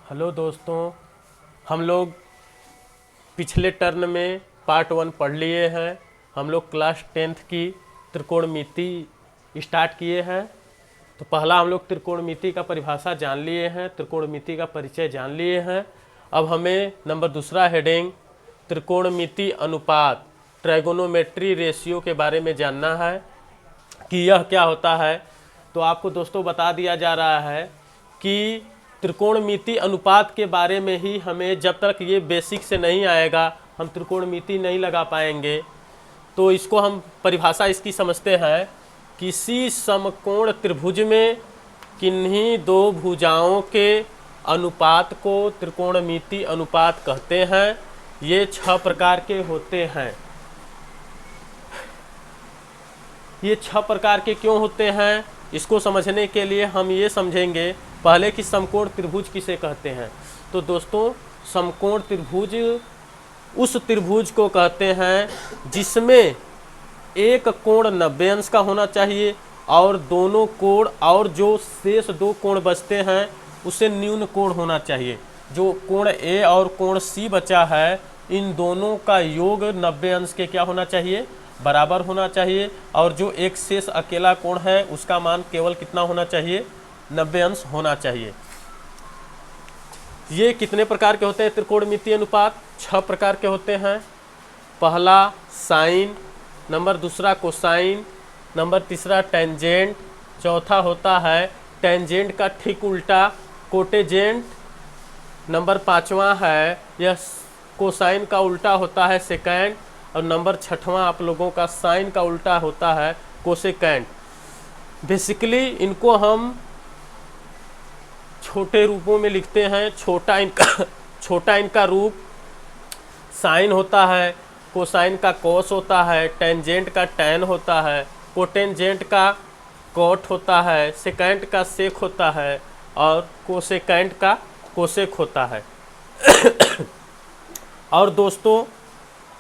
Hello दोस्तों, हम लोग पिछले टर्न में पार्ट 1 पढ़ लिए हैं। हम लोग क्लास 10th की त्रिकोणमिति स्टार्ट किए हैं। तो पहला हम लोग त्रिकोणमिति का परिभाषा जान लिए हैं, त्रिकोणमिति का परिचय जान लिए हैं। अब हमें नंबर दूसरा हेडिंग त्रिकोणमिति अनुपात ट्राइगोनोमेट्री रेशियो के बारे में जानना है कि यह क्या होता है। तो आपको दोस्तों बता दिया जा रहा है कि त्रिकोणमिति अनुपात के बारे में ही हमें, जब तक ये बेसिक से नहीं आएगा हम त्रिकोणमिति नहीं लगा पाएंगे। तो इसको हम परिभाषा इसकी समझते हैं, किसी समकोण त्रिभुज में किन्हीं दो भुजाओं के अनुपात को त्रिकोणमिति अनुपात कहते हैं। ये 6 प्रकार के होते हैं। ये 6 प्रकार के क्यों होते हैं, इसको समझने के लिए हम ये समझेंगे पहले कि समकोण त्रिभुज किसे कहते हैं। तो दोस्तों, समकोण त्रिभुज उस त्रिभुज को कहते हैं जिसमें एक कोण 90 अंश का होना चाहिए और दोनों कोण और जो शेष 2 कोण बचते हैं उसे न्यून कोण होना चाहिए। जो कोण ए और कोण सी बचा है, इन दोनों का योग 90 अंश के क्या होना चाहिए, बराबर होना चाहिए। और जो एक शेष अकेला कोण है उसका मान केवल कितना होना चाहिए, 90 अंश होना चाहिए। ये कितने प्रकार के होते हैं त्रिकोणमिति अनुपात? 6 प्रकार के होते हैं। पहला साइन, नंबर दूसरा कोसाइन, नंबर तीसरा टेंजेंट, चौथा होता है टेंजेंट का ठीक उल्टा कोटेजेंट, नंबर 5वां है यह कोसाइन का उल्टा होता है सेकेंड, और नंबर 6वां आप लोगों का साइन का उल्टा होता है कोसेकेंट। बेसिकली इनको हम छोटे रूपों में लिखते हैं। छोटा इनका रूप साइन होता है, कोसाइन का कोस होता है, टेंजेंट का टैन होता है, कोटेंजेंट का कोट होता है, सेकेंट का सेक होता है और कोसेकेंट का कोसेक होता है। और दोस्तों,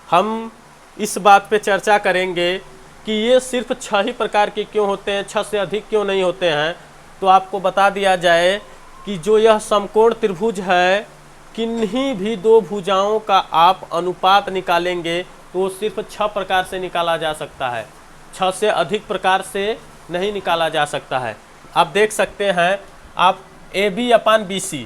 हम इस बात पे चर्चा करेंगे कि ये सिर्फ 6 ही प्रकार के क्यों होते हैं, 6 से अधिक क्यों नहीं होते हैं। तो आपको बता दिया जाए कि जो यह समकोण त्रिभुज है, किन्हीं भी 2 भुजाओं का आप अनुपात निकालेंगे तो वो सिर्फ 6 प्रकार से निकाला जा सकता है, 6 से अधिक प्रकार से नहीं निकाला जा सकता है। आप देख सकते हैं, आप AB/BC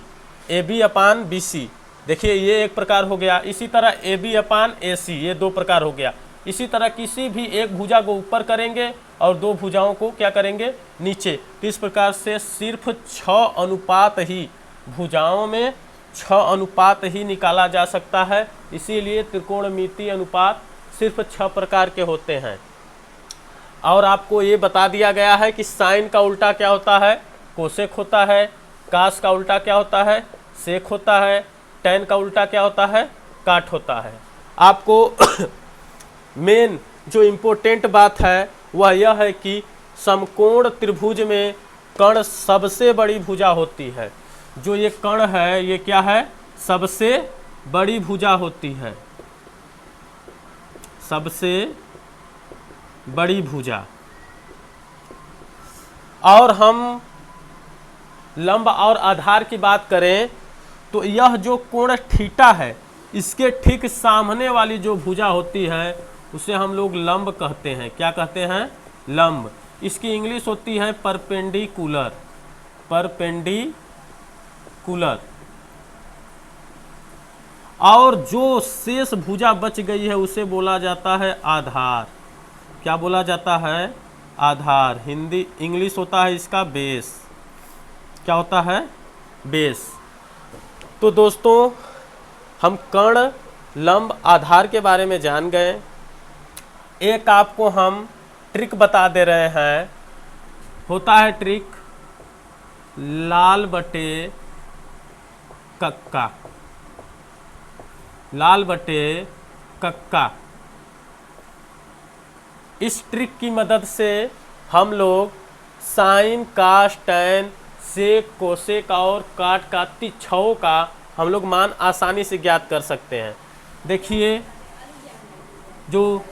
देखिए ये एक प्रकार हो गया। इसी तरह AB/AC ये 2 प्रकार हो गया। इसी तरह किसी भी एक भुजा को ऊपर करेंगे और 2 भुजाओं को क्या करेंगे, नीचे। तो इस प्रकार से सिर्फ 6 अनुपात ही, भुजाओं में 6 अनुपात ही निकाला जा सकता है। इसीलिए त्रिकोणमिति अनुपात सिर्फ 6 प्रकार के होते हैं। और आपको ये बता दिया गया है कि साइन का उल्टा क्या होता है, कोसेक होता है। कास का उल्टा क्या होता है, सेक होता है। टैन का उल्टा क्या होता है, काट होता है। आपको मेन जो इम्पोर्टेंट बात है वह यह है कि समकोण त्रिभुज में कर्ण सबसे बड़ी भुजा होती है। जो ये कर्ण है ये क्या है, सबसे बड़ी भुजा होती है, सबसे बड़ी भुजा। और हम लंब और आधार की बात करें तो यह जो कोण थीटा है, इसके ठीक सामने वाली जो भुजा होती है उसे हम लोग लंब कहते हैं। क्या कहते हैं, लंब। इसकी इंग्लिश होती है परपेंडिकुलर, परपेंडिकुलर। और जो शेष भुजा बच गई है उसे बोला जाता है आधार। क्या बोला जाता है, आधार। हिंदी इंग्लिश होता है इसका बेस। क्या होता है, बेस। तो दोस्तों, हम कर्ण, लंब, आधार के बारे में जान गए। एक आपको हम ट्रिक बता दे रहे हैं, होता है ट्रिक लाल बटे कक्का, लाल बटे कक्का। इस ट्रिक की मदद से हम लोग साइन, कास, टैन, सेक, कोसेक और काट का 6 का हम लोग मान आसानी से ज्ञात कर सकते हैं। देखिए, जो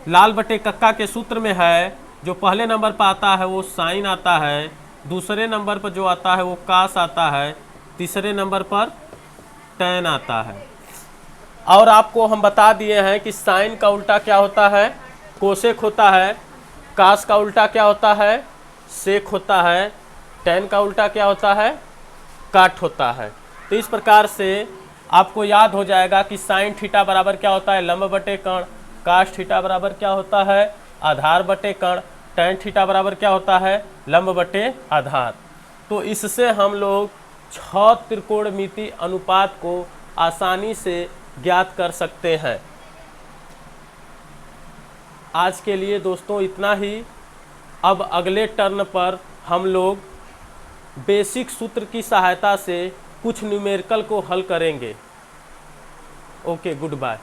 लाल बटे कक्का के सूत्र में है, जो पहले नंबर पर आता है वो साइन आता है, दूसरे नंबर पर जो आता है वो कास आता है, तीसरे नंबर पर tan आता है। और आपको हम बता दिए हैं कि साइन का उल्टा क्या होता है, कोसेक होता है, कास का उल्टा क्या होता है, सेक होता है, tan का उल्टा क्या होता है, काट होता है। तो इस प्रकार से आपको याद हो जाएगा कि साइन थीटा बराबर क्या होता है, लंब बटे कर्ण, कास थीटा बराबर क्या होता है, आधार बटे कर्ण, tan थीटा बराबर क्या होता है, लंब बटे आधार। तो इससे हम लोग 6 त्रिकोणमिति अनुपात को आसानी से ज्ञात कर सकते हैं। आज के लिए दोस्तों इतना ही। अब अगले टर्न पर हम लोग बेसिक सूत्र की सहायता से कुछ न्यूमेरिकल को हल करेंगे। Okay, good bye.